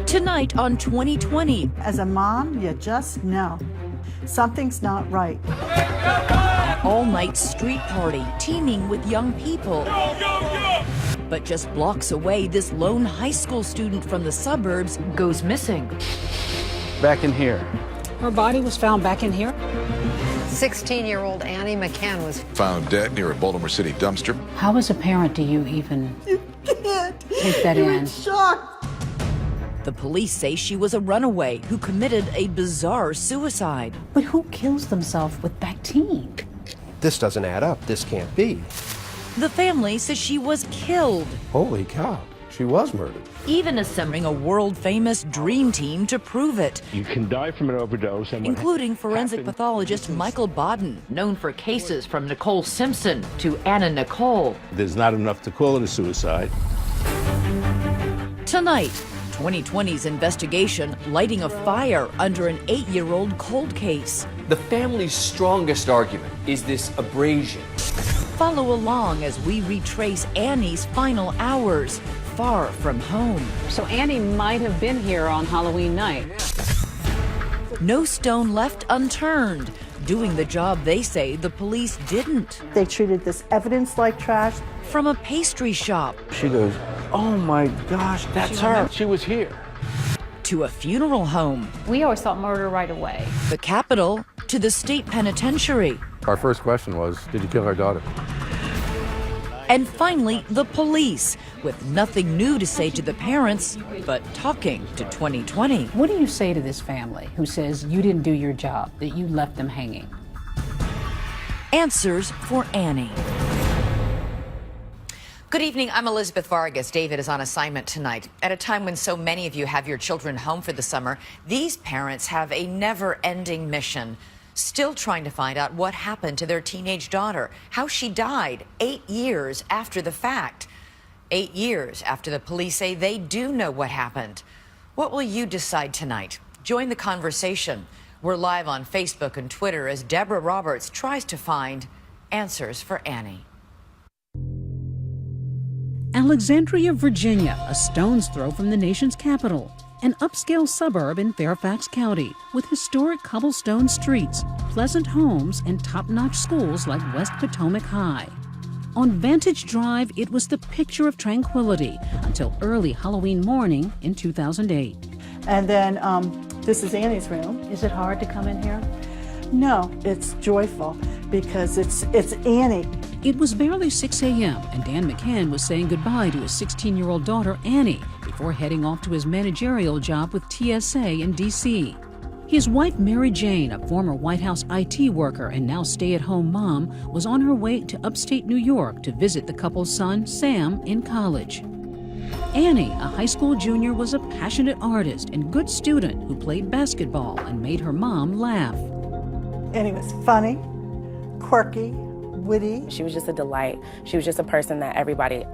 Tonight on 2020. As a mom, you just know something's not right. All-night street party teeming with young people. Go, go, go! But just blocks away, this lone high school student from the suburbs goes missing. Back in here. Her body was found back in here. 16-year-old Annie McCann was found dead near a Baltimore City dumpster. How as a parent do you even take that You're in? shocked. The police say she was a runaway who committed a bizarre suicide. But who kills themselves with Bactine? This doesn't add up. This can't be. The family says she was killed. Holy cow, she was murdered. Even assembling a world-famous dream team to prove it, You can die from an overdose. And including forensic pathologist Michael Bodden, known for cases from Nicole Simpson to Anna Nicole. There's not enough to call it a suicide. Tonight, 2020's investigation lighting a fire under an 8-year-old cold case. The family's strongest argument is this abrasion. Follow along as we retrace Annie's final hours, far from home. So Annie might have been here on Halloween night. No stone left unturned, doing the job they say the police didn't. They treated this evidence like trash. From a pastry shop She goes, oh my gosh, that's her. She was here. to a funeral home, We always thought murder right away. the Capitol to the state penitentiary, Our first question was, did you kill our daughter? and finally the police, with nothing new to say to the parents, but talking to 2020. What do you say to this family who says you didn't do your job, that you left them hanging? Answers for Annie. Good evening, I'm Elizabeth Vargas. David is on assignment tonight. At a time when so many of you have your children home for the summer, these parents have a never-ending mission, still trying to find out what happened to their teenage daughter, how she died 8 years after the fact. 8 years after the police say they do know what happened. What will you decide tonight? Join the conversation. We're live on Facebook and Twitter as Deborah Roberts tries to find answers for Annie. Alexandria, Virginia, a stone's throw from the nation's capital. An upscale suburb in Fairfax County with historic cobblestone streets, pleasant homes, and top-notch schools like West Potomac High. On Vantage Drive, it was the picture of tranquility until early Halloween morning in 2008. And then this is Annie's room. Is it hard to come in here? No, it's joyful because it's Annie. It was barely 6 a.m. and Dan McCann was saying goodbye to his 16-year-old daughter, Annie, before heading off to his managerial job with TSA in D.C. His wife, Mary Jane, a former White House IT worker and now stay-at-home mom, was on her way to upstate New York to visit the couple's son, Sam, in college. Annie, a high school junior, was a passionate artist and good student who played basketball and made her mom laugh. Annie was funny, quirky, witty. She was just a delight. She was just a person that I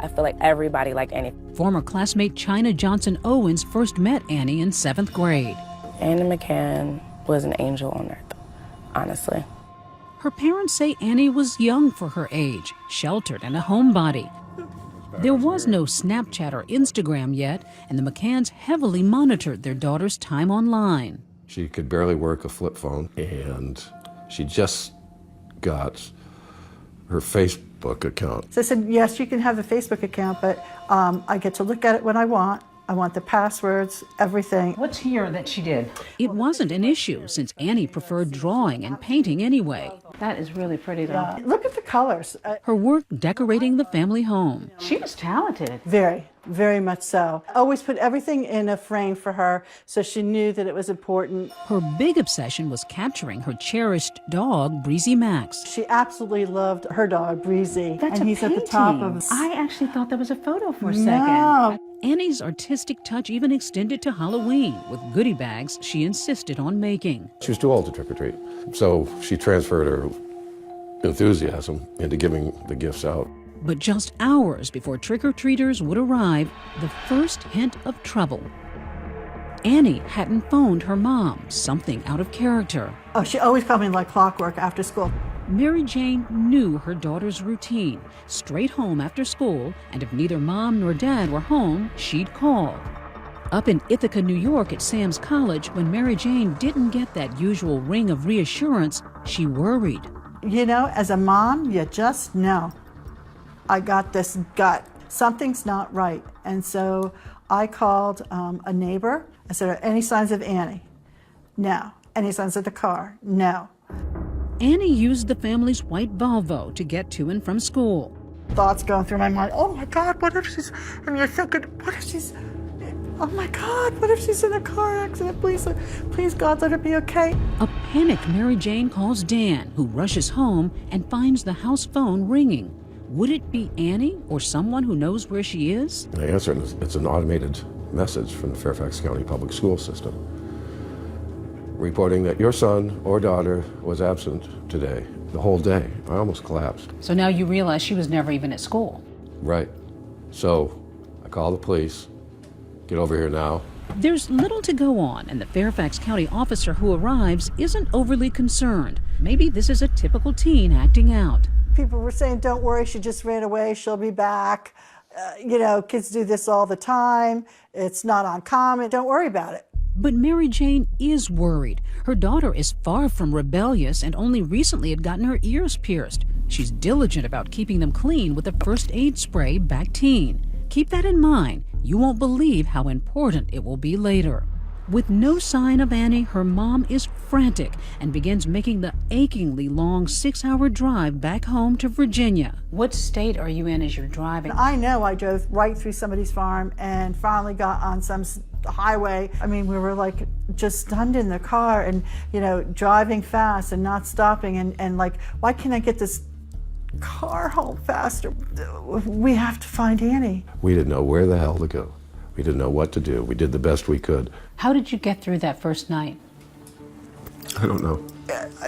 feel like everybody liked Annie. Former classmate China Johnson Owens first met Annie in 7th grade. Annie McCann was an angel on earth, honestly. Her parents say Annie was young for her age, sheltered and a homebody. There was no Snapchat or Instagram yet, and the McCanns heavily monitored their daughter's time online. She could barely work a flip phone, and she just got her Facebook account. So I said, yes, you can have a Facebook account, but I get to look at it when I want. I want the passwords, everything. What's here that she did? It wasn't an issue since Annie preferred drawing and painting anyway. That is really pretty, though. Yeah. Look at the colors. Her work decorating the family home. She was talented. Very, very much so. Always put everything in a frame for her so she knew that it was important. Her big obsession was capturing her cherished dog, Breezy Max. She absolutely loved her dog, Breezy. That's and a he's painting. At the top of... I actually thought that was a photo for a No. second. Annie's artistic touch even extended to Halloween with goodie bags she insisted on making. She was too old to trick-or-treat, so she transferred her enthusiasm into giving the gifts out. But just hours before trick-or-treaters would arrive, the first hint of trouble. Annie hadn't phoned her mom, something out of character. Oh, she always called me like clockwork after school. Mary Jane knew her daughter's routine. Straight home after school, and if neither mom nor dad were home, she'd call. Up in Ithaca, New York at Sam's College, when Mary Jane didn't get that usual ring of reassurance, she worried. You know, as a mom, you just know. I got this gut. Something's not right. And so I called a neighbor. I said, "Are any signs of Annie?" No. Any signs of the car? No. Annie used the family's white Volvo to get to and from school. Thoughts going through my mind, oh my God, what if she's, and you're thinking, what if she's, oh my God, what if she's in a car accident? Please God, let her be okay. A panicked Mary Jane calls Dan, who rushes home and finds the house phone ringing. Would it be Annie or someone who knows where she is? I answer, and it's an automated message from the Fairfax County Public School System, reporting that your son or daughter was absent today, the whole day. I almost collapsed. So now you realize she was never even at school. Right. So I call the police, get over here now. There's little to go on, and the Fairfax County officer who arrives isn't overly concerned. Maybe this is a typical teen acting out. People were saying, don't worry, she just ran away, she'll be back. You know, kids do this all the time. It's not uncommon, don't worry about it. But Mary Jane is worried. Her daughter is far from rebellious and only recently had gotten her ears pierced. She's diligent about keeping them clean with a first aid spray Bactine. Keep that in mind. You won't believe how important it will be later. With no sign of Annie, her mom is frantic and begins making the achingly long 6-hour drive back home to Virginia. What state are you in as you're driving? I know I drove right through somebody's farm and finally got on some highway. I mean, we were like just stunned in the car and, you know, driving fast and not stopping and like, why can't I get this car home faster? We have to find Annie. We didn't know where the hell to go. We didn't know what to do. We did the best we could. How did you get through that first night? I don't know.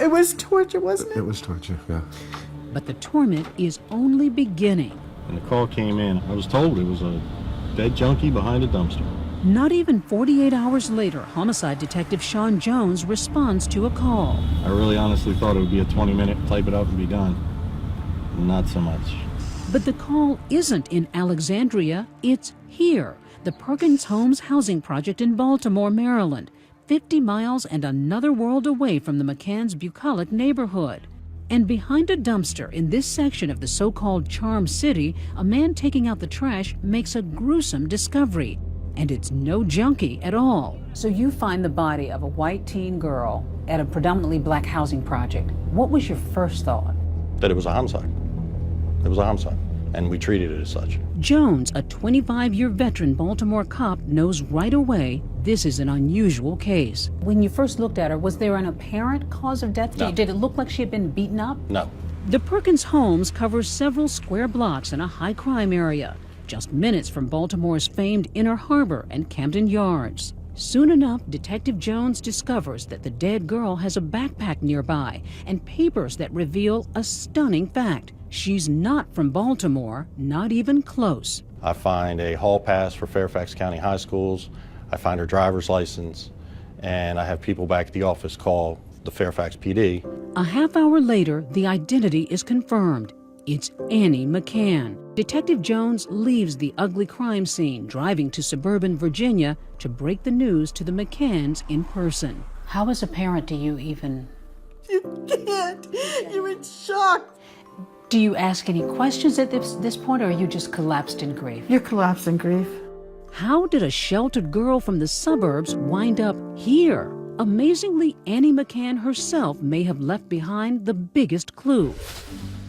It was torture, wasn't it? It was torture, yeah. But the torment is only beginning. When the call came in, I was told it was a dead junkie behind a dumpster. Not even 48 hours later, homicide detective Sean Jones responds to a call. I really honestly thought it would be a 20-minute, type it up and be done. Not so much. But the call isn't in Alexandria, it's here. The Perkins Homes housing project in Baltimore, Maryland, 50 miles and another world away from the McCann's bucolic neighborhood. And behind a dumpster in this section of the so-called Charm City, a man taking out the trash makes a gruesome discovery. And it's no junkie at all. So you find the body of a white teen girl at a predominantly black housing project. What was your first thought? That it was a homicide. It was a homicide, and we treated it as such. Jones, a 25-year veteran Baltimore cop, knows right away this is an unusual case. When you first looked at her, was there an apparent cause of death? No. Did it look like she had been beaten up? No. The Perkins Homes covers several square blocks in a high-crime area, just minutes from Baltimore's famed Inner Harbor and Camden Yards. Soon enough, Detective Jones discovers that the dead girl has a backpack nearby and papers that reveal a stunning fact. She's not from Baltimore, not even close. I find a hall pass for Fairfax County High Schools. I find her driver's license, and I have people back at the office call the Fairfax PD. A half hour later, the identity is confirmed. It's Annie McCann. Detective Jones leaves the ugly crime scene, driving to suburban Virginia to break the news to the McCanns in person. How as a parent do you even... You can't. You're in shock. Do you ask any questions at this point, or are you just collapsed in grief? You're collapsed in grief. How did a sheltered girl from the suburbs wind up here? Amazingly, Annie McCann herself may have left behind the biggest clue.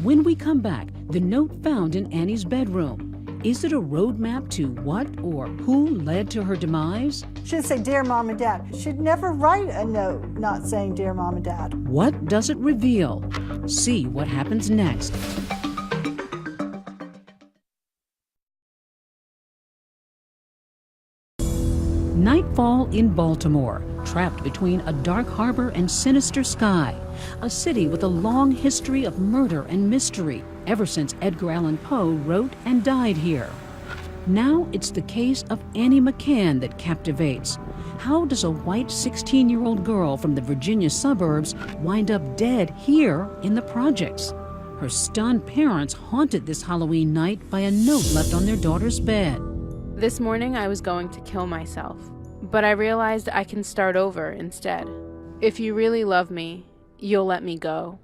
When we come back, the note found in Annie's bedroom. Is it a roadmap to what or who led to her demise? She'd say, Dear Mom and Dad. She'd never write a note not saying Dear Mom and Dad. What does it reveal? See what happens next. Nightfall in Baltimore, trapped between a dark harbor and sinister sky. A city with a long history of murder and mystery, ever since Edgar Allan Poe wrote and died here. Now it's the case of Annie McCann that captivates. How does a white 16-year-old girl from the Virginia suburbs wind up dead here in the projects? Her stunned parents haunted this Halloween night by a note left on their daughter's bed. This morning I was going to kill myself, but I realized I can start over instead. If you really love me, you'll let me go.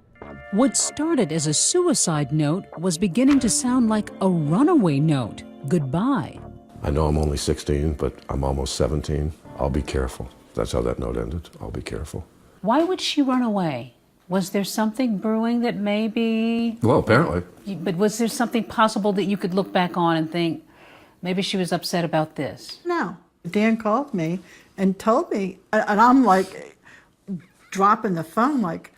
What started as a suicide note was beginning to sound like a runaway note. Goodbye. I know I'm only 16, but I'm almost 17. I'll be careful. That's how that note ended. I'll be careful. Why would she run away? Was there something brewing that maybe... Well, apparently. But was there something possible that you could look back on and think, maybe she was upset about this? No. Dan called me and told me, and I'm like dropping the phone like,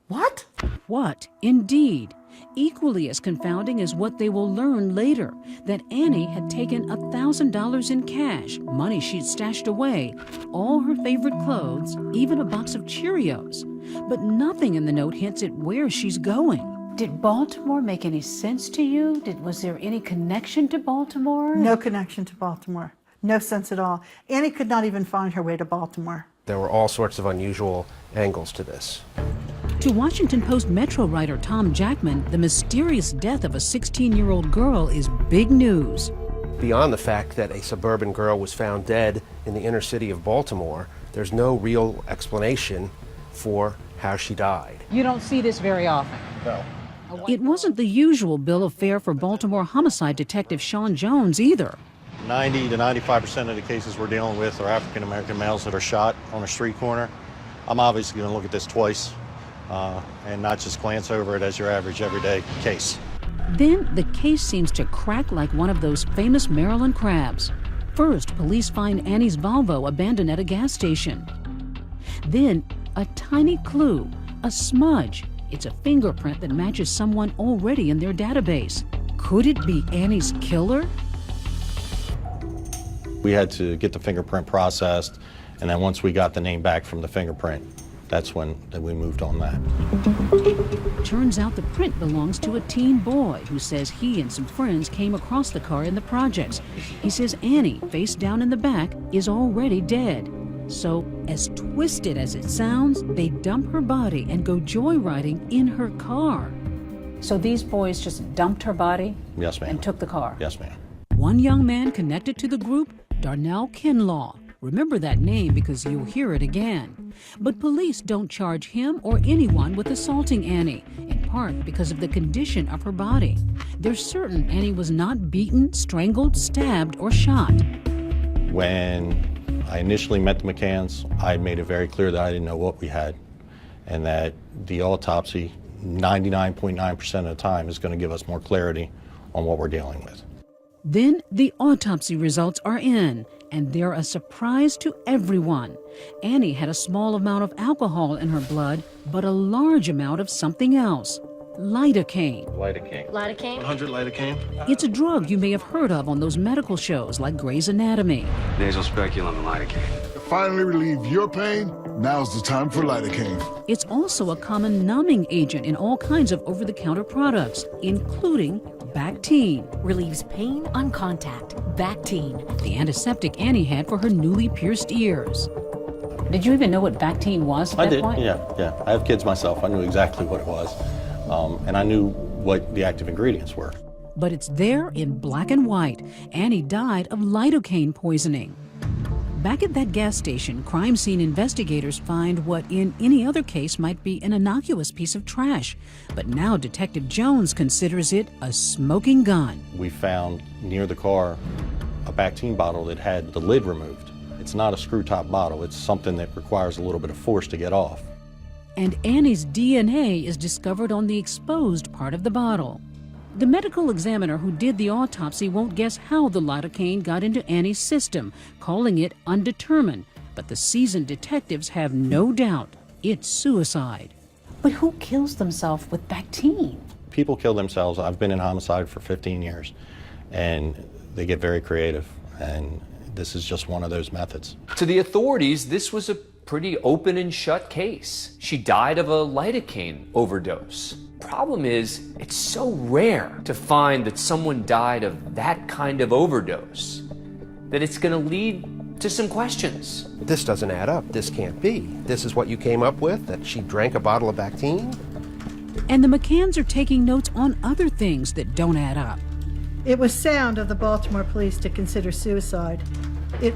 what? What, indeed. Equally as confounding is what they will learn later, that Annie had taken $1,000 in cash, money she'd stashed away, all her favorite clothes, even a box of Cheerios. But nothing in the note hints at where she's going. Did Baltimore make any sense to you? Was there any connection to Baltimore? No connection to Baltimore. No sense at all. Annie could not even find her way to Baltimore. There were all sorts of unusual angles to this. To Washington Post Metro writer Tom Jackman, the mysterious death of a 16-year-old girl is big news. Beyond the fact that a suburban girl was found dead in the inner city of Baltimore, there's no real explanation for how she died. You don't see this very often. No. It wasn't the usual bill of fare for Baltimore homicide detective Sean Jones either. 90 to 95% of the cases we're dealing with are African American males that are shot on a street corner. I'm obviously going to look at this twice and not just glance over it as your average everyday case. Then the case seems to crack like one of those famous Maryland crabs. First, police find Annie's Volvo abandoned at a gas station. Then, a tiny clue, a smudge. It's a fingerprint that matches someone already in their database. Could it be Annie's killer? We had to get the fingerprint processed, and then once we got the name back from the fingerprint, that's when we moved on that. Turns out the print belongs to a teen boy who says he and some friends came across the car in the projects. He says Annie, face down in the back, is already dead. So, as twisted as it sounds, they dump her body and go joyriding in her car. So these boys just dumped her body? Yes, ma'am. And took the car? Yes, ma'am. One young man connected to the group, Darnell Kinlaw. Remember that name because you'll hear it again. But police don't charge him or anyone with assaulting Annie, in part because of the condition of her body. They're certain Annie was not beaten, strangled, stabbed, or shot. When I initially met the McCanns, I made it very clear that I didn't know what we had, and that the autopsy, 99.9% of the time, is going to give us more clarity on what we're dealing with. Then the autopsy results are in, and they're a surprise to everyone. Annie had a small amount of alcohol in her blood, but a large amount of something else. Lidocaine. Lidocaine. Lidocaine? 100 lidocaine? It's a drug you may have heard of on those medical shows like Grey's Anatomy. Nasal speculum and lidocaine. To finally relieve your pain, now's the time for lidocaine. It's also a common numbing agent in all kinds of over-the-counter products, including Bactine. Relieves pain on contact. Bactine. The antiseptic Annie had for her newly pierced ears. Did you even know what Bactine was at that point? Yeah. I have kids myself. I knew exactly what it was. And I knew what the active ingredients were. But it's there in black and white. Annie died of lidocaine poisoning. Back at that gas station, crime scene investigators find what in any other case might be an innocuous piece of trash. But now Detective Jones considers it a smoking gun. We found near the car a Bactine bottle that had the lid removed. It's not a screw-top bottle. It's something that requires a little bit of force to get off. And Annie's DNA is discovered on the exposed part of the bottle. The medical examiner who did the autopsy won't guess how the lidocaine got into Annie's system, calling it undetermined. But the seasoned detectives have no doubt it's suicide. But who kills themselves with Bactine? People kill themselves. I've been in homicide for 15 years, and they get very creative, and this is just one of those methods. To the authorities, this was a pretty open and shut case. She died of a lidocaine overdose. Problem is, it's so rare to find that someone died of that kind of overdose that it's going to lead to some questions. This doesn't add up. This can't be. This is what you came up with, that she drank a bottle of Bactine? And the McCanns are taking notes on other things that don't add up. It was sound of the Baltimore police to consider suicide. It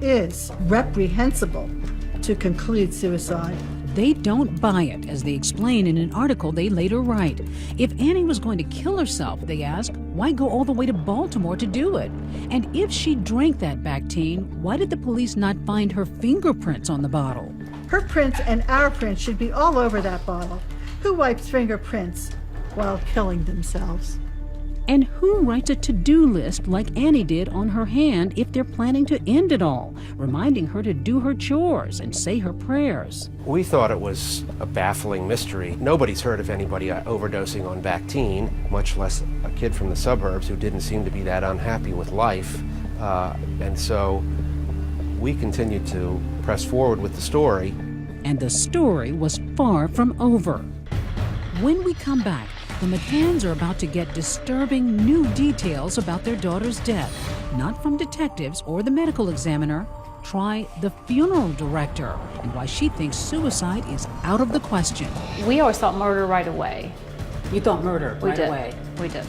is reprehensible to conclude suicide. They don't buy it, as they explain in an article they later write. If Annie was going to kill herself, they ask, why go all the way to Baltimore to do it? And if she drank that Bactine, why did the police not find her fingerprints on the bottle? Her prints and our prints should be all over that bottle. Who wipes fingerprints while killing themselves? And who writes a to-do list like Annie did on her hand if they're planning to end it all, reminding her to do her chores and say her prayers? We thought it was a baffling mystery. Nobody's heard of anybody overdosing on Bactine, much less a kid from the suburbs who didn't seem to be that unhappy with life. And so we continued to press forward with the story. And the story was far from over. When we come back, the McCanns are about to get disturbing new details about their daughter's death, not from detectives or the medical examiner. Try the funeral director and why she thinks suicide is out of the question. We always thought murder right away. You thought murder right away? We did.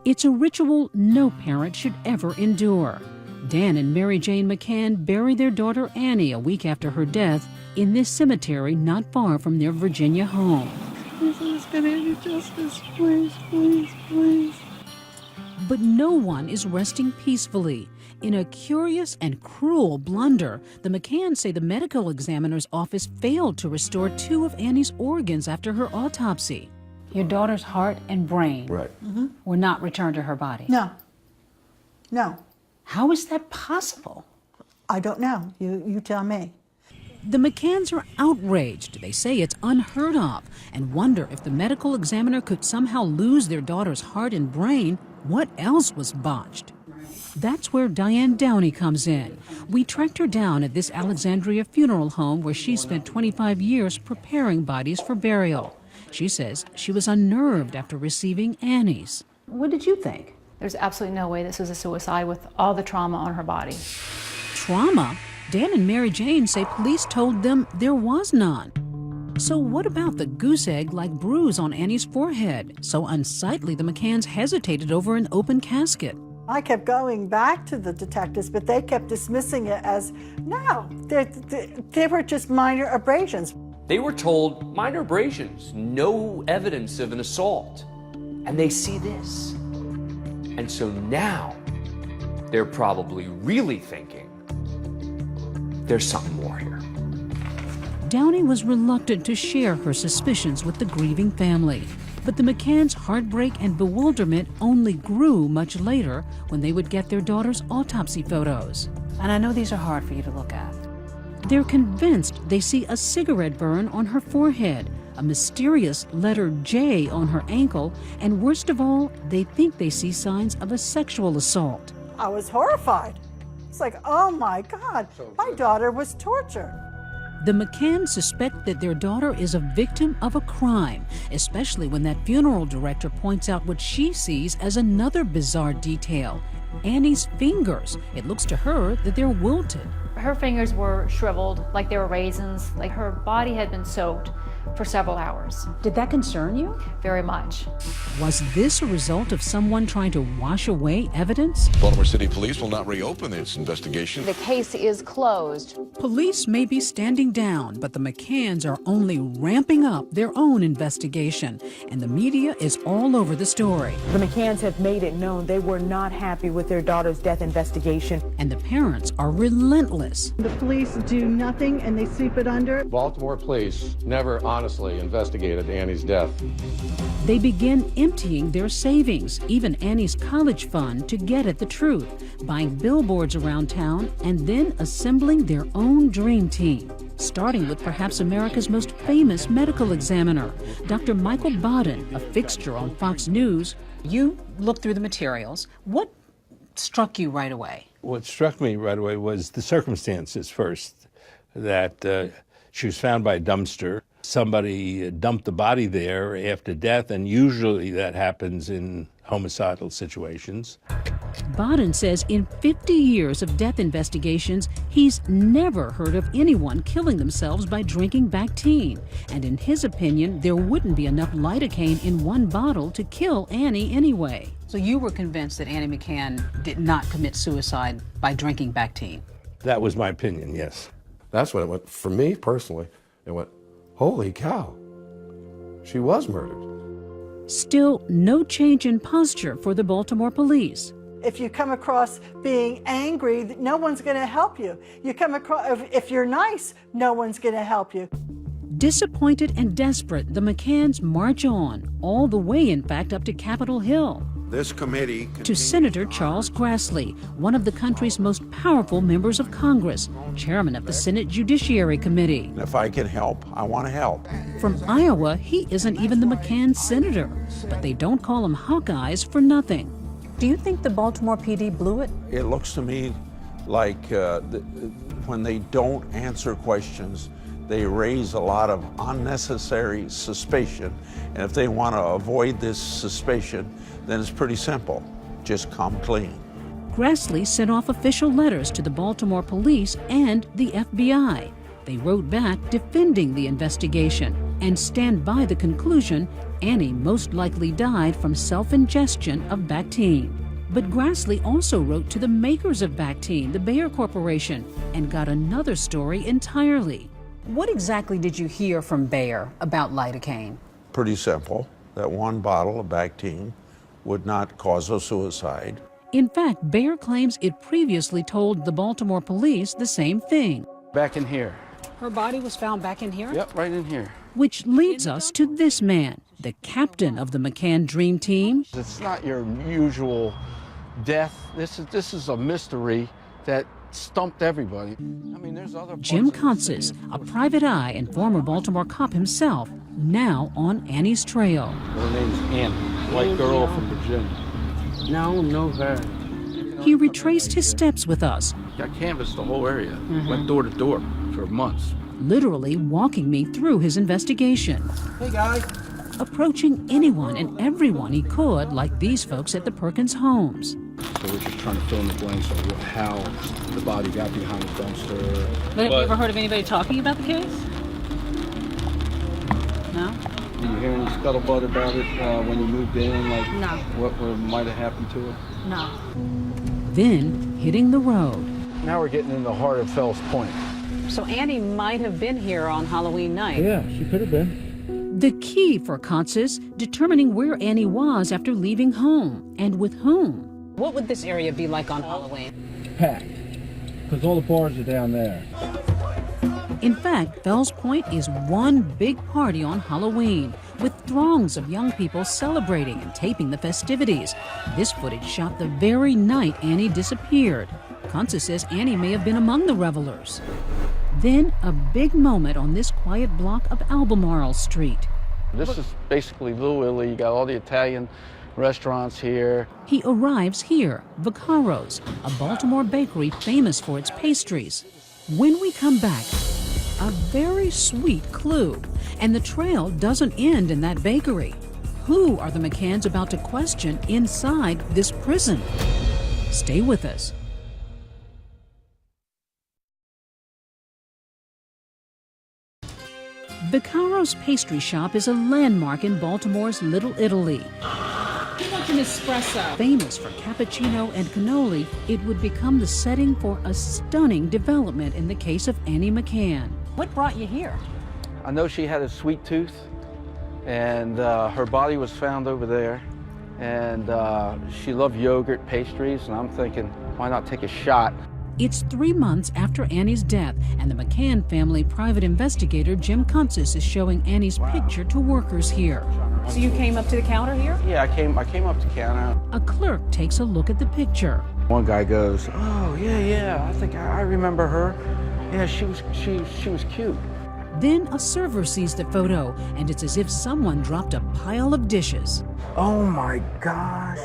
It's a ritual no parent should ever endure. Dan and Mary Jane McCann bury their daughter Annie a week after her death in this cemetery not far from their Virginia home. Please, get Annie justice, please, please, please. But no one is resting peacefully. In a curious and cruel blunder, the McCanns say the medical examiner's office failed to restore 2 of Annie's organs after her autopsy. Your daughter's heart and brain were not returned to her body? No. No. How is that possible? I don't know. You tell me. The McCanns are outraged. They say it's unheard of and wonder if the medical examiner could somehow lose their daughter's heart and brain. What else was botched? That's where Diane Downey comes in. We tracked her down at this Alexandria funeral home where she spent 25 years preparing bodies for burial. She says she was unnerved after receiving Annie's. What did you think? There's absolutely no way this was a suicide with all the trauma on her body. Trauma? Dan and Mary Jane say police told them there was none. So what about the goose egg-like bruise on Annie's forehead? So unsightly the McCanns hesitated over an open casket. I kept going back to the detectives, but they kept dismissing it as, no, they were just minor abrasions. They were told minor abrasions, no evidence of an assault. And they see this. And so now they're probably really thinking there's something more here. Downey was reluctant to share her suspicions with the grieving family. But the McCanns' heartbreak and bewilderment only grew much later when they would get their daughter's autopsy photos. And I know these are hard for you to look at. They're convinced they see a cigarette burn on her forehead, a mysterious letter J on her ankle, and worst of all, they think they see signs of a sexual assault. I was horrified. It's like, oh my God, my daughter was tortured. The McCanns suspect that their daughter is a victim of a crime, especially when that funeral director points out what she sees as another bizarre detail: Annie's fingers. It looks to her that they're wilted. Her fingers were shriveled like they were raisins, like her body had been soaked for several hours. Did that concern you? Very much. Was this a result of someone trying to wash away evidence? Baltimore City Police will not reopen its investigation. The case is closed. Police may be standing down, but the McCanns are only ramping up their own investigation, and the media is all over the story. The McCanns have made it known they were not happy with their daughter's death investigation. And the parents are relentless. The police do nothing and they sweep it under. Baltimore police never honestly investigated Annie's death. They begin emptying their savings, even Annie's college fund, to get at the truth, buying billboards around town, and then assembling their own dream team, starting with perhaps America's most famous medical examiner, Dr. Michael Baden, a fixture on Fox News. You looked through the materials. What struck you right away? What struck me right away was the circumstances first, that she was found by a dumpster. Somebody dumped the body there after death, and usually that happens in homicidal situations. Baden says in 50 years of death investigations, he's never heard of anyone killing themselves by drinking Bactine. And in his opinion, there wouldn't be enough lidocaine in one bottle to kill Annie anyway. So you were convinced that Annie McCann did not commit suicide by drinking Bactine? That was my opinion, yes. That's when it went, for me personally, it went, holy cow, she was murdered. Still, no change in posture for the Baltimore police. If you come across being angry, no one's going to help you. You come across, if you're nice, no one's going to help you. Disappointed and desperate, the McCanns march on, all the way, in fact, up to Capitol Hill. This committee To Senator Charles Grassley, one of the country's most powerful members of Congress, chairman of the Senate Judiciary Committee. If I can help, I want to help. From Iowa, he isn't even the McCann senator, but they don't call him Hawkeyes for nothing. Do you think the Baltimore PD blew it? It looks to me like when they don't answer questions, they raise a lot of unnecessary suspicion. And if they want to avoid this suspicion, then it's pretty simple. Just come clean. Grassley sent off official letters to the Baltimore police and the FBI. They wrote back defending the investigation and stand by the conclusion Annie most likely died from self-ingestion of Bactine. But Grassley also wrote to the makers of Bactine, the Bayer Corporation, and got another story entirely. What exactly did you hear from Bayer about lidocaine? Pretty simple, that one bottle of Bactine would not cause a suicide. In fact, Bayer claims it previously told the Baltimore police the same thing. Back in here. Her body was found back in here? Yep, right in here. Which leads us to this man, the captain of the McCann Dream Team. It's not your usual death. This is a mystery that stumped everybody. I mean, there's other Jim Consis, a private eye and former Baltimore cop himself, now on Annie's trail. Her name's Annie, white girl from Virginia. No her. He retraced his steps with us. I canvassed the whole area, went door to door for months. Literally walking me through his investigation. Hey guys. Approaching anyone and everyone he could, like these folks at the Perkins homes. So we're just trying to fill in the blanks on how the body got behind the dumpster. But have you ever heard of anybody talking about the case? No? Did you hear any scuttlebutt about it when you moved in? Like No. What might have happened to her? No. Then hitting the road. Now we're getting in the heart of Fells Point. So Annie might have been here on Halloween night. Yeah, she could have been. The key for Consis, determining where Annie was after leaving home and with whom. What would this area be like on Halloween? Packed, because all the bars are down there. In fact, Fells Point is one big party on Halloween, with throngs of young people celebrating and taping the festivities. This footage shot the very night Annie disappeared. Consis says Annie may have been among the revelers. Then a big moment on this quiet block of Albemarle Street. This is basically Little Italy. You got all the Italian restaurants here. He arrives here, Vaccaro's, a Baltimore bakery famous for its pastries. When we come back, a very sweet clue, and the trail doesn't end in that bakery. Who are the McCanns about to question inside this prison? Stay with us. Vaccaro's pastry shop is a landmark in Baltimore's Little Italy. Too much an espresso. Famous for cappuccino and cannoli, it would become the setting for a stunning development in the case of Annie McCann. What brought you here? I know she had a sweet tooth, and her body was found over there. And she loved yogurt, pastries, and I'm thinking, why not take a shot? It's 3 months after Annie's death, and the McCann family private investigator Jim Consis is showing Annie's picture to workers here. So you came up to the counter here? Yeah, I came up to counter. A clerk takes a look at the picture. One guy goes, "Oh yeah, I think I remember her. Yeah, she was cute." Then a server sees the photo, and it's as if someone dropped a pile of dishes. Oh my gosh!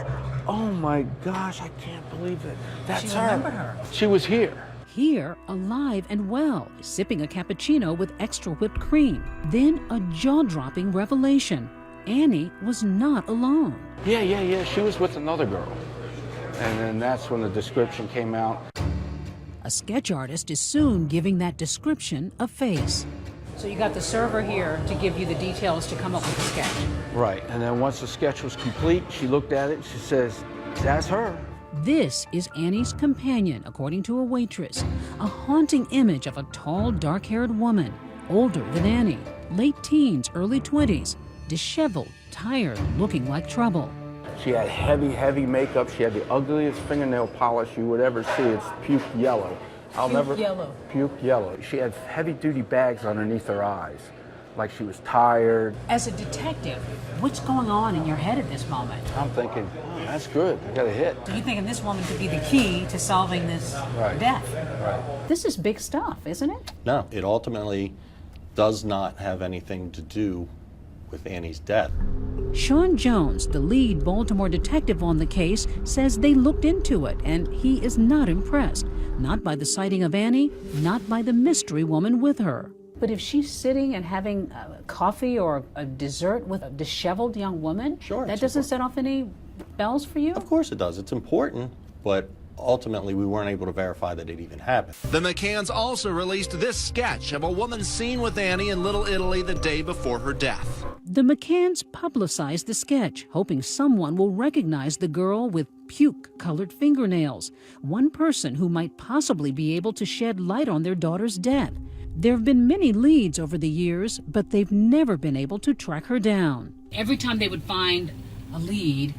Oh my gosh! I can't believe it. That's her. Remembered her. She was here. Here, alive and well, sipping a cappuccino with extra whipped cream. Then a jaw-dropping revelation. Annie was not alone. Yeah. She was with another girl. And then that's when the description came out. A sketch artist is soon giving that description a face. So you got the server here to give you the details to come up with the sketch. Right, and then once the sketch was complete, she looked at it, she says, that's her. This is Annie's companion, according to a waitress. A haunting image of a tall, dark-haired woman, older than Annie, late teens, early 20s, disheveled, tired, looking like trouble. She had heavy, heavy makeup. She had the ugliest fingernail polish you would ever see. It's puke yellow. Puke yellow. She had heavy-duty bags underneath her eyes, like she was tired. As a detective, what's going on in your head at this moment? I'm thinking, oh, that's good. I got a hit. So you thinking this woman could be the key to solving this death? Right. This is big stuff, isn't it? No, it ultimately does not have anything to do with Annie's death. Sean Jones, the lead Baltimore detective on the case, says they looked into it, and he is not impressed. Not by the sighting of Annie, not by the mystery woman with her. But if she's sitting and having coffee or a dessert with a disheveled young woman, that doesn't set off any bells for you? Of course it does. It's important, but ultimately we weren't able to verify that it even happened. The McCanns also released this sketch of a woman seen with Annie in Little Italy the day before her death. The McCanns publicized the sketch, hoping someone will recognize the girl with puke-colored fingernails, one person who might possibly be able to shed light on their daughter's death. There have been many leads over the years, but they've never been able to track her down. Every time they would find a lead,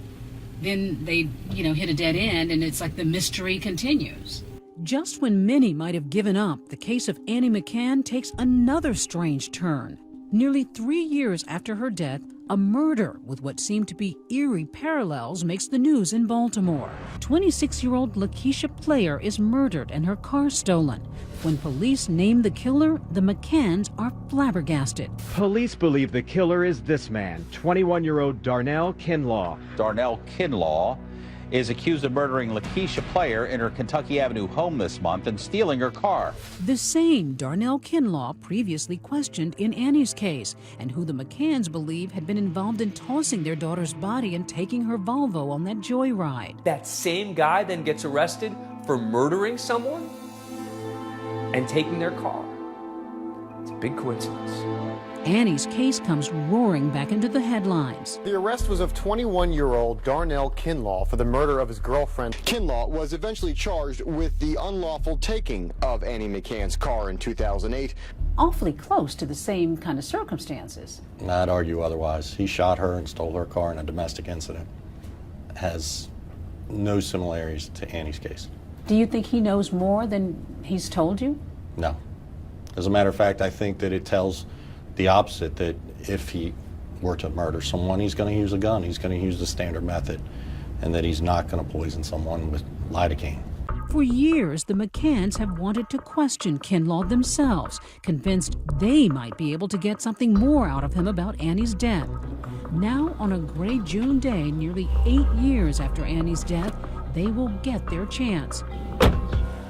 then they'd, hit a dead end, and it's like the mystery continues. Just when many might have given up, the case of Annie McCann takes another strange turn. Nearly 3 years after her death, a murder with what seemed to be eerie parallels makes the news in Baltimore. 26-year-old Lakeisha Player is murdered and her car stolen. When police name the killer, the McCanns are flabbergasted. Police believe the killer is this man, 21-year-old Darnell Kinlaw. Darnell Kinlaw is accused of murdering Lakeisha Player in her Kentucky Avenue home this month and stealing her car. The same Darnell Kinlaw previously questioned in Annie's case, and who the McCanns believe had been involved in tossing their daughter's body and taking her Volvo on that joyride. That same guy then gets arrested for murdering someone and taking their car. It's a big coincidence. Annie's case comes roaring back into the headlines. The arrest was of 21-year-old Darnell Kinlaw for the murder of his girlfriend. Kinlaw was eventually charged with the unlawful taking of Annie McCann's car in 2008. Awfully close to the same kind of circumstances. I'd argue otherwise. He shot her and stole her car in a domestic incident. Has no similarities to Annie's case. Do you think he knows more than he's told you? No. As a matter of fact, I think that it tells the opposite, that if he were to murder someone, he's going to use a gun. He's going to use the standard method, and that he's not going to poison someone with lidocaine. For years, the McCanns have wanted to question Kinlaw themselves, convinced they might be able to get something more out of him about Annie's death. Now, on a gray June day, nearly 8 years after Annie's death, they will get their chance.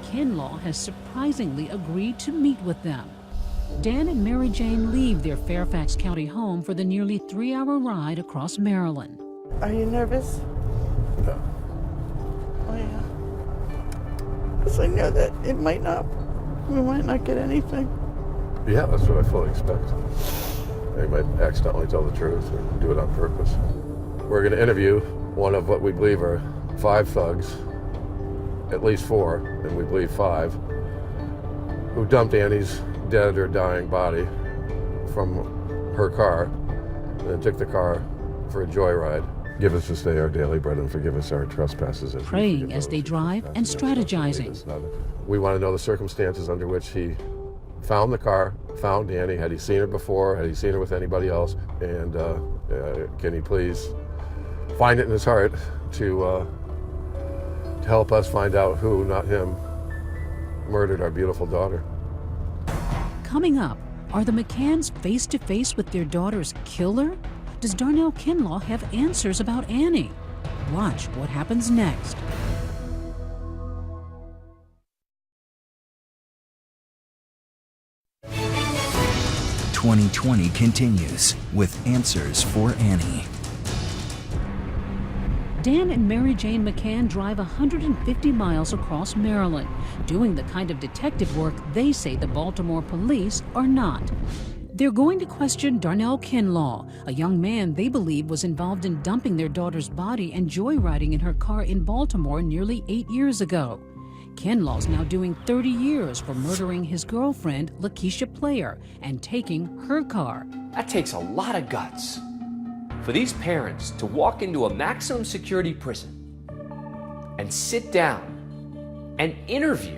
Kinlaw has surprisingly agreed to meet with them. Dan and Mary Jane leave their Fairfax County home for the nearly 3-hour ride across Maryland. Are you nervous? No. Oh, yeah. Because I know that we might not get anything. Yeah, that's what I fully expect. They might accidentally tell the truth or do it on purpose. We're going to interview one of what we believe are 5 thugs, at least 4, and we believe 5, who dumped Annie's dead or dying body from her car and then took the car for a joyride. Give us this day our daily bread and forgive us our trespasses. Praying as they drive and strategizing. We want to know the circumstances under which he found the car, found Annie. Had he seen her before? Had he seen her with anybody else? And can he please find it in his heart to help us find out who, not him, murdered our beautiful daughter. Coming up, are the McCanns face-to-face with their daughter's killer? Does Darnell Kinlaw have answers about Annie? Watch what happens next. "2020 continues with Answers for Annie." Dan and Mary Jane McCann drive 150 miles across Maryland, doing the kind of detective work they say the Baltimore police are not. They're going to question Darnell Kinlaw, a young man they believe was involved in dumping their daughter's body and joyriding in her car in Baltimore nearly 8 years ago. Kinlaw's now doing 30 years for murdering his girlfriend, Lakeisha Player, and taking her car. That takes a lot of guts for these parents to walk into a maximum security prison and sit down and interview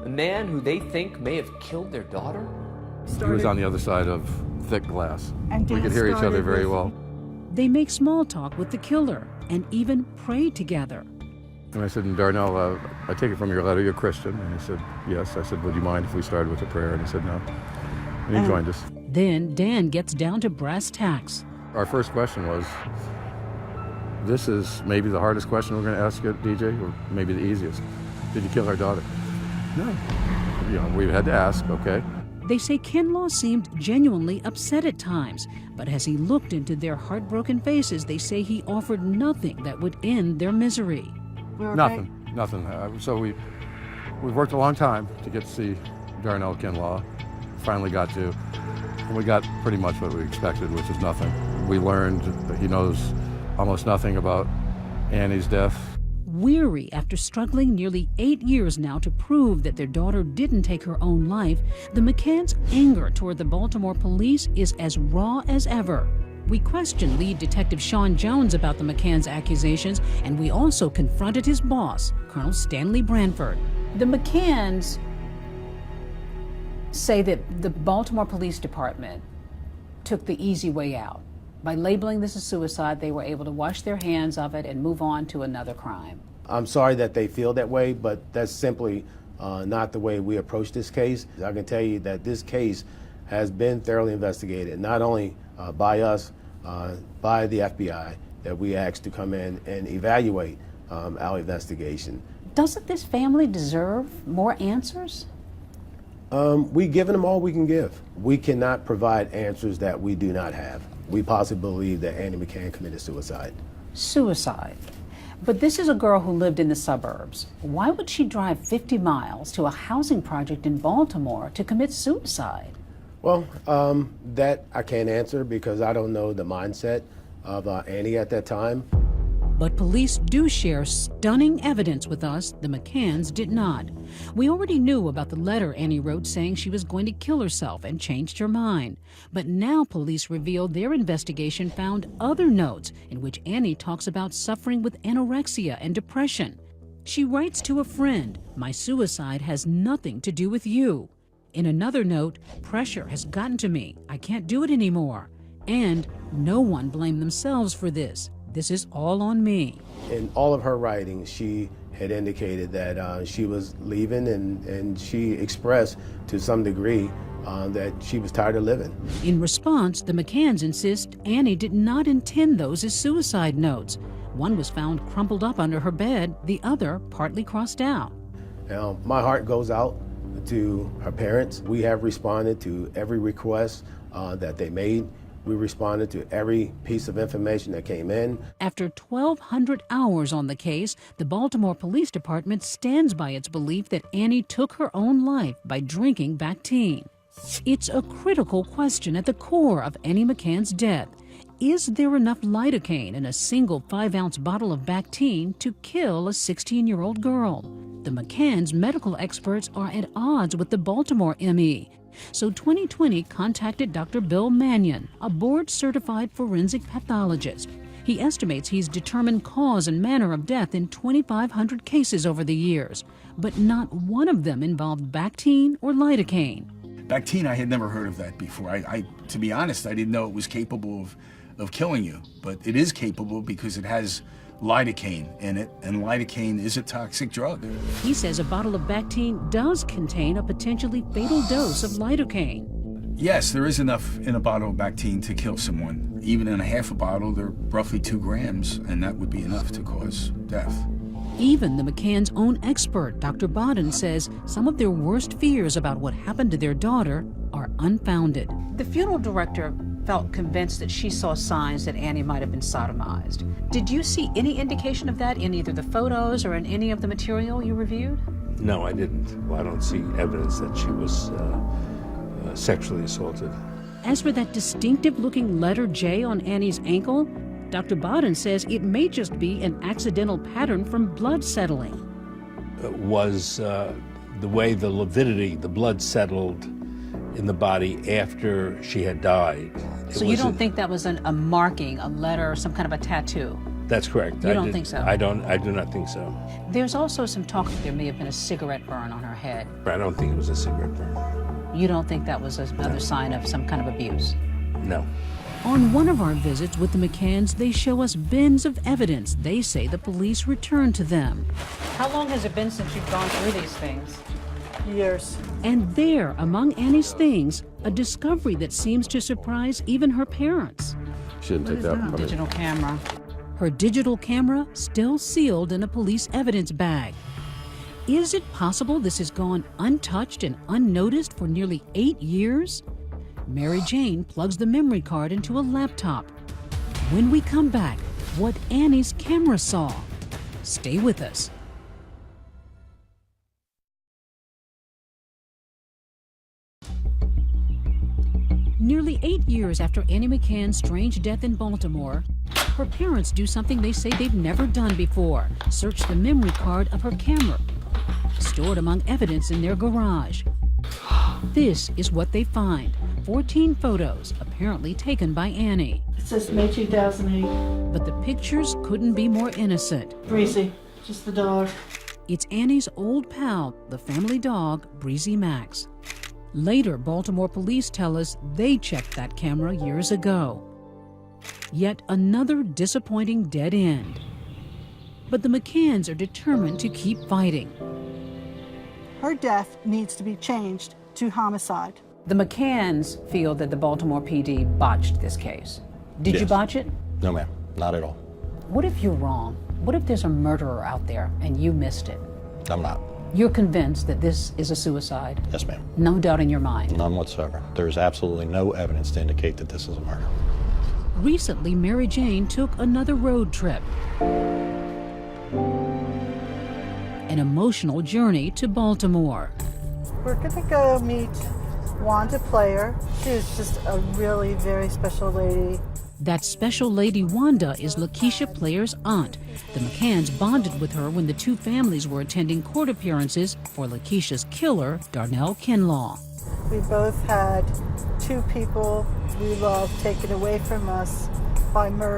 a man who they think may have killed their daughter. He was on the other side of thick glass. And we could hear each other very well. They make small talk with the killer and even pray together. And I said, Darnell, I take it from your letter, you're Christian. And he said, yes. I said, would you mind if we started with a prayer? And he said, no. And he joined us. Then Dan gets down to brass tacks. Our first question was, this is maybe the hardest question we're going to ask you, DJ, or maybe the easiest. Did you kill our daughter? No. You know, we had to ask, okay. They say Kinlaw seemed genuinely upset at times, but as he looked into their heartbroken faces, they say he offered nothing that would end their misery. Nothing. So we've worked a long time to get to see Darnell Kinlaw. Finally got to, and we got pretty much what we expected, which is nothing. We learned that he knows almost nothing about Annie's death. Weary after struggling nearly 8 years now to prove that their daughter didn't take her own life, the McCanns' anger toward the Baltimore police is as raw as ever. We questioned lead detective Sean Jones about the McCanns' accusations, and we also confronted his boss, Colonel Stanley Branford. The McCanns say that the Baltimore Police Department took the easy way out. By labeling this a suicide, they were able to wash their hands of it and move on to another crime. I'm sorry that they feel that way, but that's simply not the way we approach this case. I can tell you that this case has been thoroughly investigated, not only by us, by the FBI, that we asked to come in and evaluate our investigation. Doesn't this family deserve more answers? We've given them all we can give. We cannot provide answers that we do not have. We possibly believe that Annie McCann committed suicide. Suicide. But this is a girl who lived in the suburbs. Why would she drive 50 miles to a housing project in Baltimore to commit suicide? Well, that I can't answer because I don't know the mindset of Annie at that time. But police do share stunning evidence with us the McCanns did not. We already knew about the letter Annie wrote saying she was going to kill herself and changed her mind. But now police revealed their investigation found other notes in which Annie talks about suffering with anorexia and depression. She writes to a friend, "My suicide has nothing to do with you." In another note, "Pressure has gotten to me. I can't do it anymore." And no one blamed themselves for this. This is all on me. In all of her writing, she had indicated that she was leaving, and she expressed to some degree that she was tired of living. In response, the McCanns insist Annie did not intend those as suicide notes. One was found crumpled up under her bed, the other partly crossed out. Now, my heart goes out to her parents. We have responded to every request that they made. We responded to every piece of information that came in. After 1,200 hours on the case, the Baltimore Police Department stands by its belief that Annie took her own life by drinking Bactine. It's a critical question at the core of Annie McCann's death. Is there enough lidocaine in a single 5-ounce bottle of Bactine to kill a 16-year-old girl? The McCanns' medical experts are at odds with the Baltimore ME. So 2020 contacted Dr. Bill Mannion, a board-certified forensic pathologist. He estimates he's determined cause and manner of death in 2,500 cases over the years, but not one of them involved Bactine or lidocaine. Bactine, I had never heard of that before. To be honest, I didn't know it was capable of killing you, but it is capable because it has lidocaine in it, and lidocaine is a toxic drug. He says a bottle of Bactine does contain a potentially fatal dose of lidocaine. Yes, there is enough in a bottle of Bactine to kill someone. Even in a half a bottle, they're roughly 2 grams, and that would be enough to cause death. Even the McCanns' own expert, Dr. Bodden, says some of their worst fears about what happened to their daughter are unfounded. The funeral director felt convinced that she saw signs that Annie might have been sodomized. Did you see any indication of that in either the photos or in any of the material you reviewed? No, I didn't. Well, I don't see evidence that she was sexually assaulted. As for that distinctive-looking letter J on Annie's ankle, Dr. Bodden says it may just be an accidental pattern from blood settling. Was the way the lividity, the blood settled in the body after she had died. So you don't think that was a marking, a letter, some kind of a tattoo? That's correct. You don't think so? I do not think so. There's also some talk that there may have been a cigarette burn on her head. I don't think it was a cigarette burn. You don't think that was another sign of some kind of abuse? No. On one of our visits with the McCanns, they show us bins of evidence they say the police returned to them. How long has it been since you've gone through these things? Years. And there, among Annie's things, a discovery that seems to surprise even her parents. She didn't take that from me. Digital camera. Her digital camera still sealed in a police evidence bag. Is it possible this has gone untouched and unnoticed for nearly 8 years? Mary Jane plugs the memory card into a laptop. When we come back, what Annie's camera saw. Stay with us. Nearly 8 years after Annie McCann's strange death in Baltimore, her parents do something they say they've never done before: search the memory card of her camera, stored among evidence in their garage. This is what they find: 14 photos, apparently taken by Annie. It says May 2008. But the pictures couldn't be more innocent. Breezy, just the dog. It's Annie's old pal, the family dog, Breezy Max. Later, Baltimore police tell us they checked that camera years ago. Yet another disappointing dead end. But the McCanns are determined to keep fighting. Her death needs to be changed to homicide. The McCanns feel that the Baltimore PD botched this case. Did you Yes. botch it? No, ma'am, not at all. What if you're wrong? What if there's a murderer out there and you missed it? I'm not. You're convinced that this is a suicide? Yes, ma'am. No doubt in your mind? None whatsoever. There's absolutely no evidence to indicate that this is a murder. Recently, Mary Jane took another road trip. An emotional journey to Baltimore. We're gonna go meet Wanda Player. She was just a really very special lady. That special lady Wanda is Lakeisha Player's aunt. The McCanns bonded with her when the two families were attending court appearances for Lakeisha's killer, Darnell Kinlaw. We both had two people we loved taken away from us by murder.